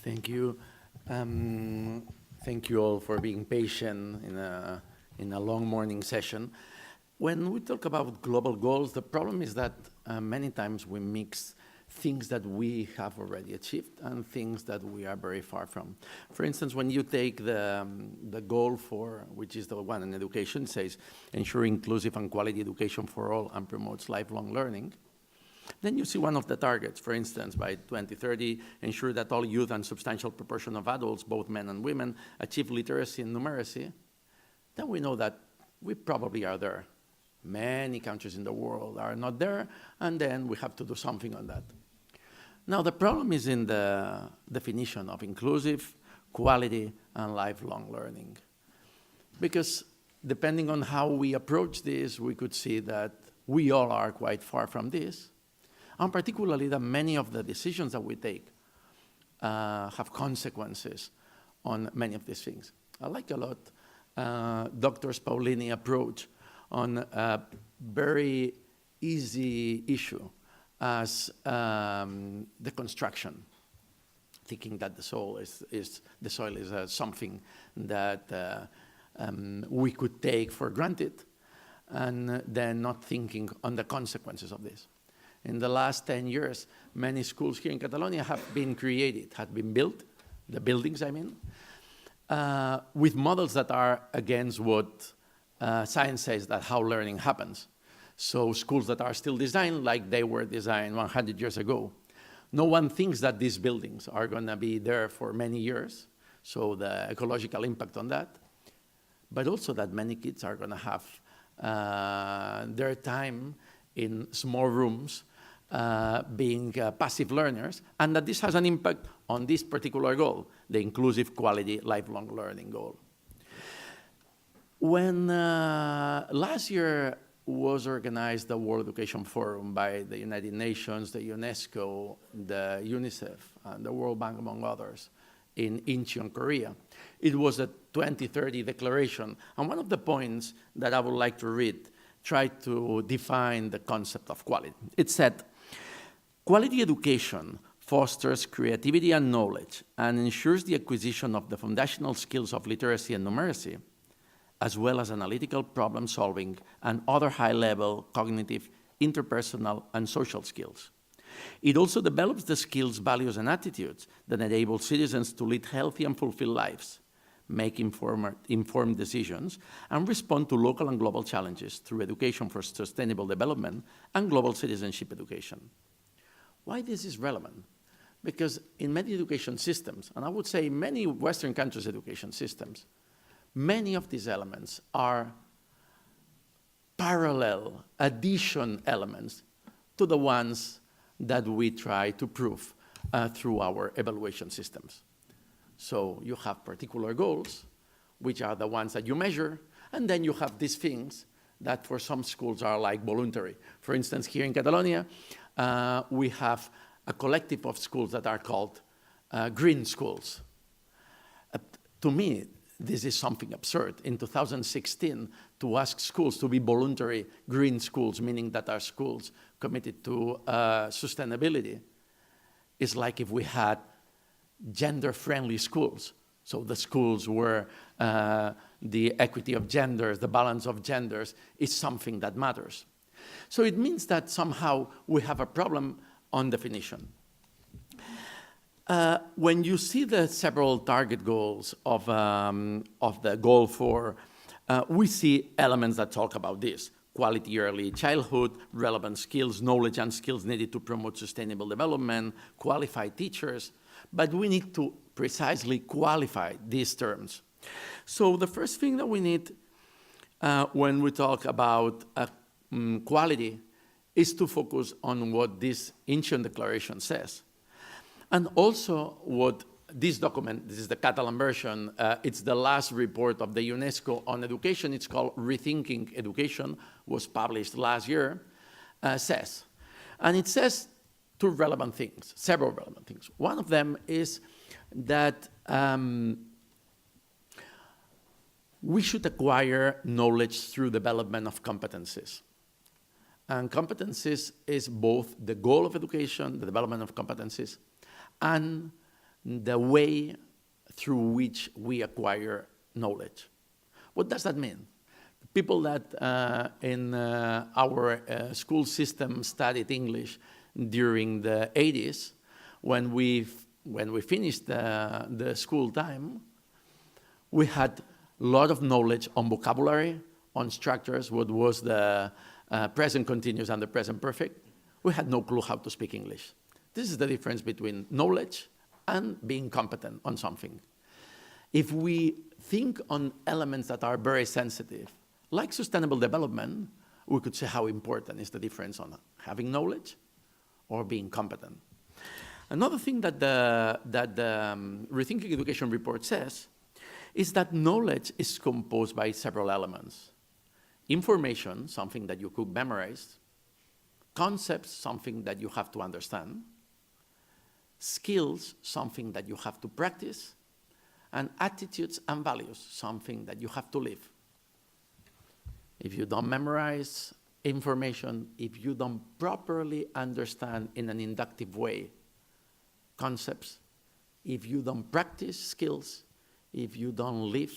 Thank you. Thank you all for being patient in a long morning session. When we talk about global goals, the problem is that many times we mix things that we have already achieved and things that we are very far from. For instance, when you take the goal for, which is the one in education, says ensure inclusive and quality education for all and promotes lifelong learning, then you see one of the targets, for instance, by 2030, ensure that all youth and substantial proportion of adults, both men and women, achieve literacy and numeracy. Then we know that we probably are there. Many countries in the world are not there, and then we have to do something on that. Now, the problem is in the definition of inclusive, quality, and lifelong learning. Because depending on how we approach this, we could see that we all are quite far from this, and particularly that many of the decisions that we take have consequences on many of these things. I like a lot Dr. Paulini's approach on a very easy issue as the construction, thinking that the soil is something that we could take for granted, and then not thinking on the consequences of this. In the last 10 years, many schools here in Catalonia have been created, have been built, the buildings I mean, with models that are against what science says that how learning happens. So schools that are still designed like they were designed 100 years ago. No one thinks that these buildings are going to be there for many years, so the ecological impact on that, but also that many kids are going to have their time in small rooms being passive learners, and that this has an impact on this particular goal, the inclusive, quality, lifelong learning goal. When last year was organized the World Education Forum by the United Nations, the UNESCO, the UNICEF, and the World Bank, among others, in Incheon, Korea. It was a 2030 declaration, and one of the points that I would like to read tried to define the concept of quality. It said, quality education fosters creativity and knowledge and ensures the acquisition of the foundational skills of literacy and numeracy, as well as analytical problem solving and other high-level cognitive, interpersonal, and social skills. It also develops the skills, values, and attitudes that enable citizens to lead healthy and fulfilled lives, make informed decisions, and respond to local and global challenges through education for sustainable development and global citizenship education. Why this is relevant? Because in many education systems, and I would say many Western countries' education systems, many of these elements are parallel addition elements to the ones that we try to prove through our evaluation systems. So you have particular goals, which are the ones that you measure, and then you have these things that for some schools are like voluntary. For instance, here in Catalonia, we have a collective of schools that are called green schools. To me, this is something absurd. In 2016, to ask schools to be voluntary green schools, meaning that are schools committed to sustainability, is like if we had gender-friendly schools. So the schools where the equity of genders, the balance of genders is something that matters. So it means that somehow we have a problem on definition. When you see the several target goals of the goal for, we see elements that talk about this: quality early childhood, relevant skills, knowledge and skills needed to promote sustainable development, qualified teachers, but we need to precisely qualify these terms. So the first thing that we need when we talk about quality is to focus on what this Incheon Declaration says. And also what this document, this is the Catalan version, it's the last report of the UNESCO on education, it's called Rethinking Education, was published last year, says. And it says two relevant things, several relevant things. One of them is that we should acquire knowledge through development of competencies. And competencies is both the goal of education, the development of competencies, and the way through which we acquire knowledge. What does that mean? People that in our school system studied English during the 80s, when we finished the school time, we had a lot of knowledge on vocabulary, on structures, what was the present continuous and the present perfect. We had no clue how to speak English. This is the difference between knowledge and being competent on something. If we think on elements that are very sensitive, like sustainable development, we could say how important is the difference on having knowledge or being competent. Another thing that the Rethinking Education report says is that knowledge is composed by several elements. Information, something that you could memorize. Concepts, something that you have to understand. Skills, something that you have to practice. And attitudes and values, something that you have to live. If you don't memorize information, if you don't properly understand in an inductive way concepts, if you don't practice skills, if you don't live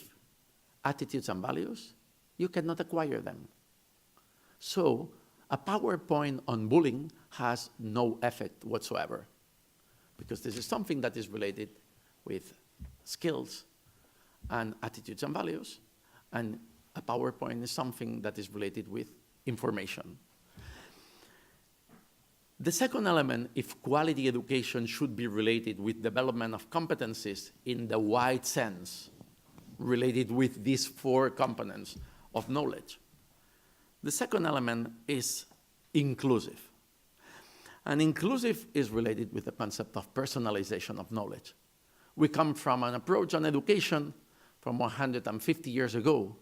attitudes and values, you cannot acquire them. So a PowerPoint on bullying has no effect whatsoever, because this is something that is related with skills and attitudes and values, and a PowerPoint is something that is related with information. The second element, if quality education should be related with development of competencies in the wide sense, related with these 4 components of knowledge. The second element is inclusive. And inclusive is related with the concept of personalization of knowledge. We come from an approach on education from 150 years ago,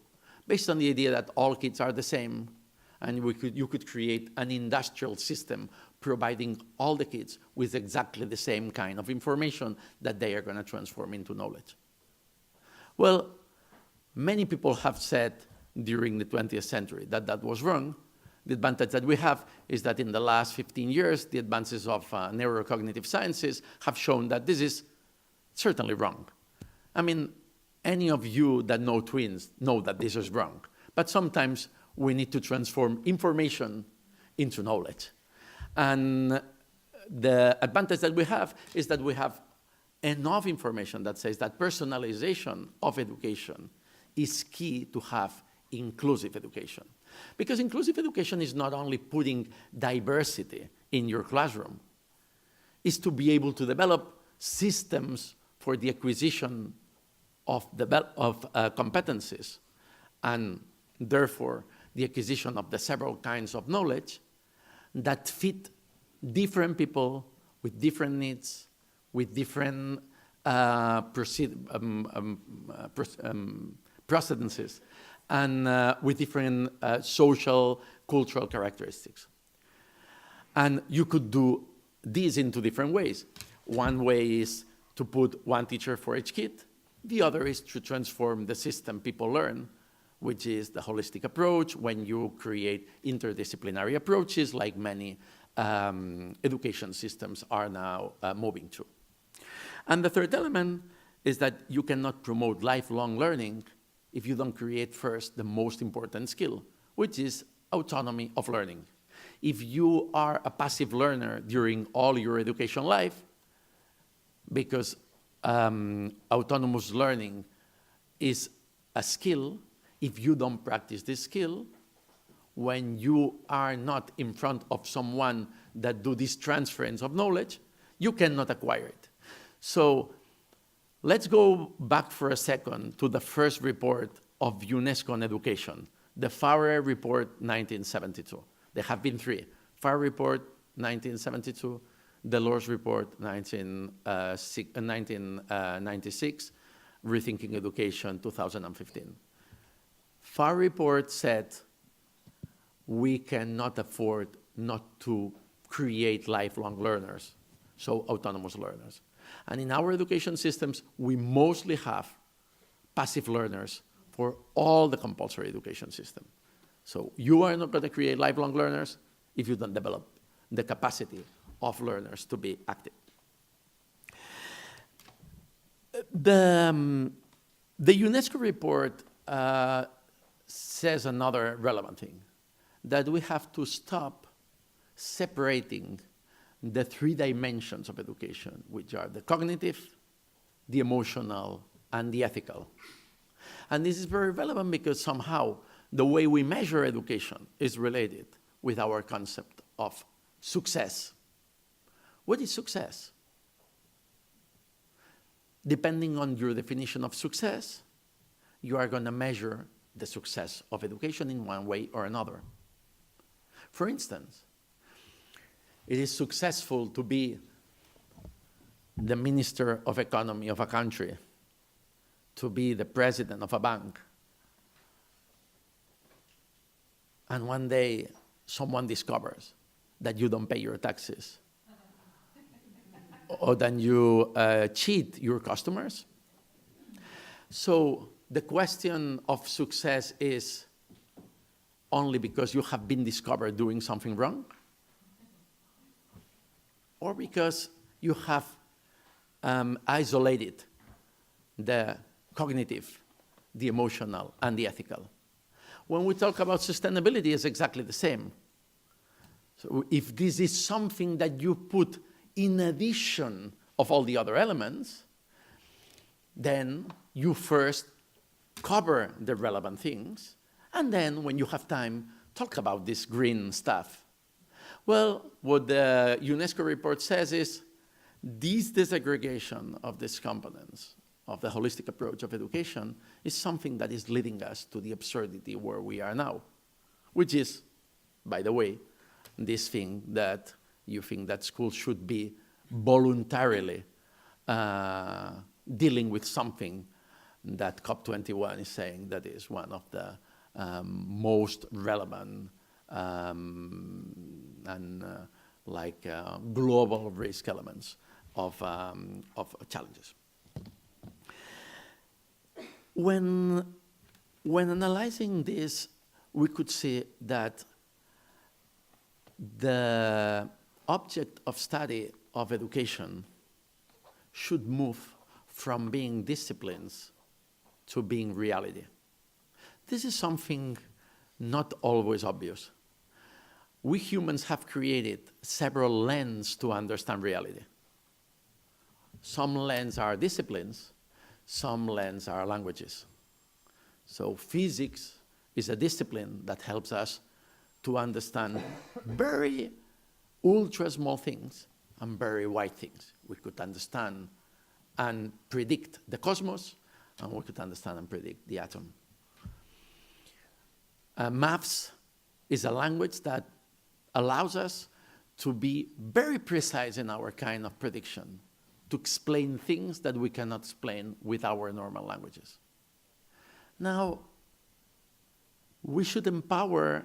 based on the idea that all kids are the same, and you could create an industrial system providing all the kids with exactly the same kind of information that they are going to transform into knowledge. Well, many people have said during the 20th century that that was wrong. The advantage that we have is that in the last 15 years, the advances of neurocognitive sciences have shown that this is certainly wrong. I mean, any of you that know twins know that this is wrong. But sometimes we need to transform information into knowledge. And the advantage that we have is that we have enough information that says that personalization of education is key to have inclusive education. Because inclusive education is not only putting diversity in your classroom, it's to be able to develop systems for the acquisition of competencies, and therefore the acquisition of the several kinds of knowledge that fit different people with different needs, with different precedences, and with different social, cultural characteristics. And you could do these in 2 different ways. One way is to put one teacher for each kid. The other is to transform the system people learn, which is the holistic approach, when you create interdisciplinary approaches like many education systems are now moving to. And the third element is that you cannot promote lifelong learning if you don't create first the most important skill, which is autonomy of learning. If you are a passive learner during all your education life, because autonomous learning is a skill, if you don't practice this skill, when you are not in front of someone that do this transference of knowledge, you cannot acquire it. So let's go back for a second to the first report of UNESCO on education, the Farrer Report 1972. There have been 3. Farrer Report 1972, Delors Report 1996, Rethinking Education 2015. Farrer Report said we cannot afford not to create lifelong learners, so autonomous learners. And in our education systems, we mostly have passive learners for all the compulsory education system. So you are not going to create lifelong learners if you don't develop the capacity of learners to be active. The UNESCO report says another relevant thing, that we have to stop separating the three dimensions of education, which are the cognitive, the emotional, and the ethical. And this is very relevant because somehow the way we measure education is related with our concept of success. What is success? Depending on your definition of success, you are going to measure the success of education in one way or another. For instance, it is successful to be the minister of economy of a country, to be the president of a bank, and one day someone discovers that you don't pay your taxes, or then you cheat your customers. So the question of success is only because you have been discovered doing something wrong, or because you have isolated the cognitive, the emotional, and the ethical. When we talk about sustainability, it's exactly the same. So if this is something that you put in addition of all the other elements, then you first cover the relevant things, and then when you have time, talk about this green stuff. Well, what the UNESCO report says is this disaggregation of these components of the holistic approach of education is something that is leading us to the absurdity where we are now, which is, by the way, this thing that you think that schools should be voluntarily dealing with something that COP21 is saying that is one of the most relevant and global risk elements of challenges. When analyzing this, we could see that the object of study of education should move from being disciplines to being reality. This is something not always obvious. We humans have created several lenses to understand reality. Some lenses are disciplines, some lenses are languages. So physics is a discipline that helps us to understand very ultra small things and very wide things. We could understand and predict the cosmos, and we could understand and predict the atom. Maths is a language that allows us to be very precise in our kind of prediction, to explain things that we cannot explain with our normal languages. Now, we should empower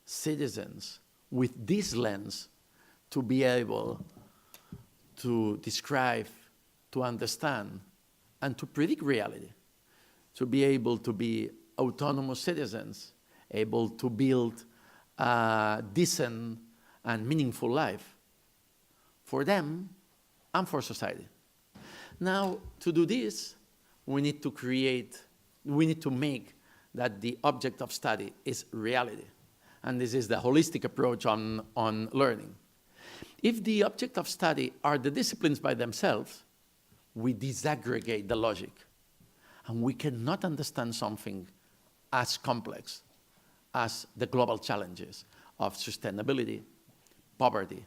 citizens with this lens to be able to describe, to understand, and to predict reality, to be able to be autonomous citizens, able to build a decent and meaningful life for them and for society. Now, to do this, we need to make that the object of study is reality. And this is the holistic approach on learning. If the object of study are the disciplines by themselves, we disaggregate the logic. And we cannot understand something as complex as the global challenges of sustainability, poverty,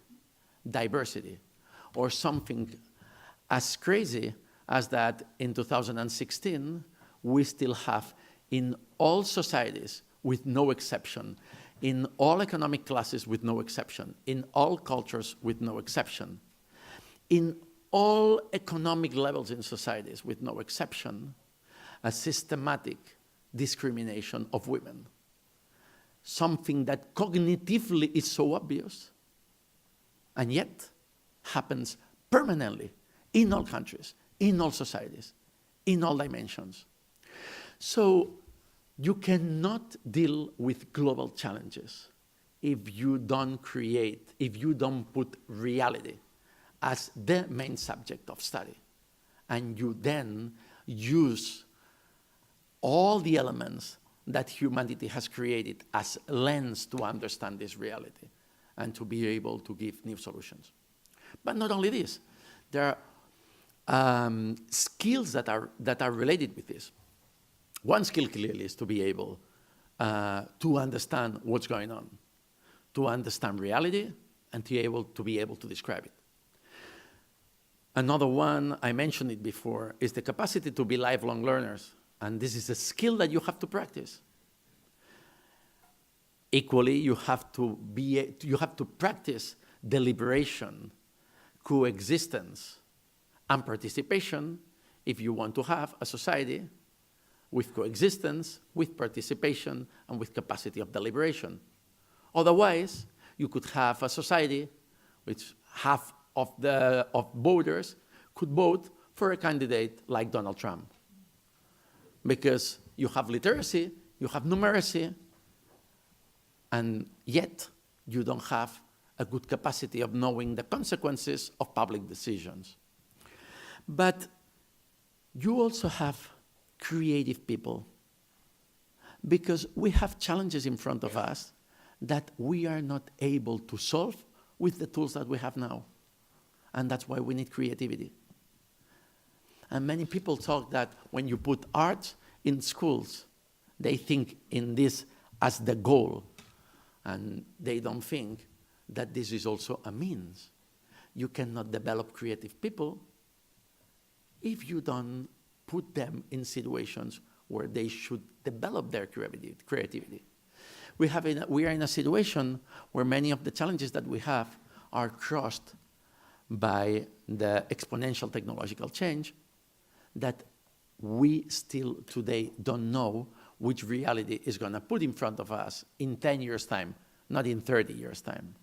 diversity, or something as crazy as that in 2016, we still have in all societies, with no exception, in all economic classes with no exception, in all cultures with no exception, in all economic levels in societies with no exception, a systematic discrimination of women. Something that cognitively is so obvious, and yet happens permanently in all countries, in all societies, in all dimensions. So you cannot deal with global challenges if you don't put reality as the main subject of study. and you then use all the elements that humanity has created as a lens to understand this reality and to be able to give new solutions. But not only this, there are skills that are related with this. One skill clearly is to be able to understand what's going on, to understand reality, and to be able to describe it. Another one, I mentioned it before, is the capacity to be lifelong learners. And this is a skill that you have to practice. Equally, you have to practice deliberation, coexistence, and participation if you want to have a society with coexistence, with participation, and with capacity of deliberation. Otherwise, you could have a society which half of voters could vote for a candidate like Donald Trump. Because you have literacy, you have numeracy, and yet you don't have a good capacity of knowing the consequences of public decisions. But you also have creative people, because we have challenges in front of us that we are not able to solve with the tools that we have now. And that's why we need creativity. And many people talk that when you put art in schools, they think in this as the goal. And they don't think that this is also a means. You cannot develop creative people if you don't put them in situations where they should develop their creativity. We are in a situation where many of the challenges that we have are crossed by the exponential technological change that we still today don't know which reality is going to put in front of us in 10 years' time, not in 30 years' time.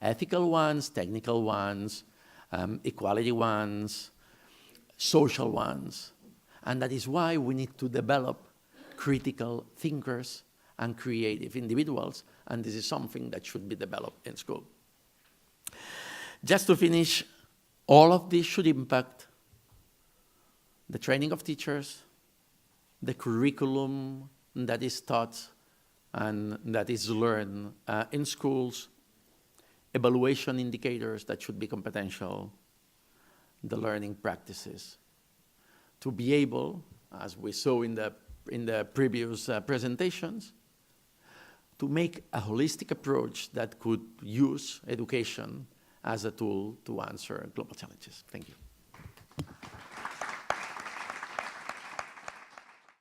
Ethical ones, technical ones, equality ones, social ones. And that is why we need to develop critical thinkers and creative individuals, and this is something that should be developed in school. Just to finish, all of this should impact the training of teachers, the curriculum that is taught and that is learned in schools, evaluation indicators that should be competential, the learning practices, to be able, as we saw in the previous presentations, to make a holistic approach that could use education as a tool to answer global challenges. Thank you.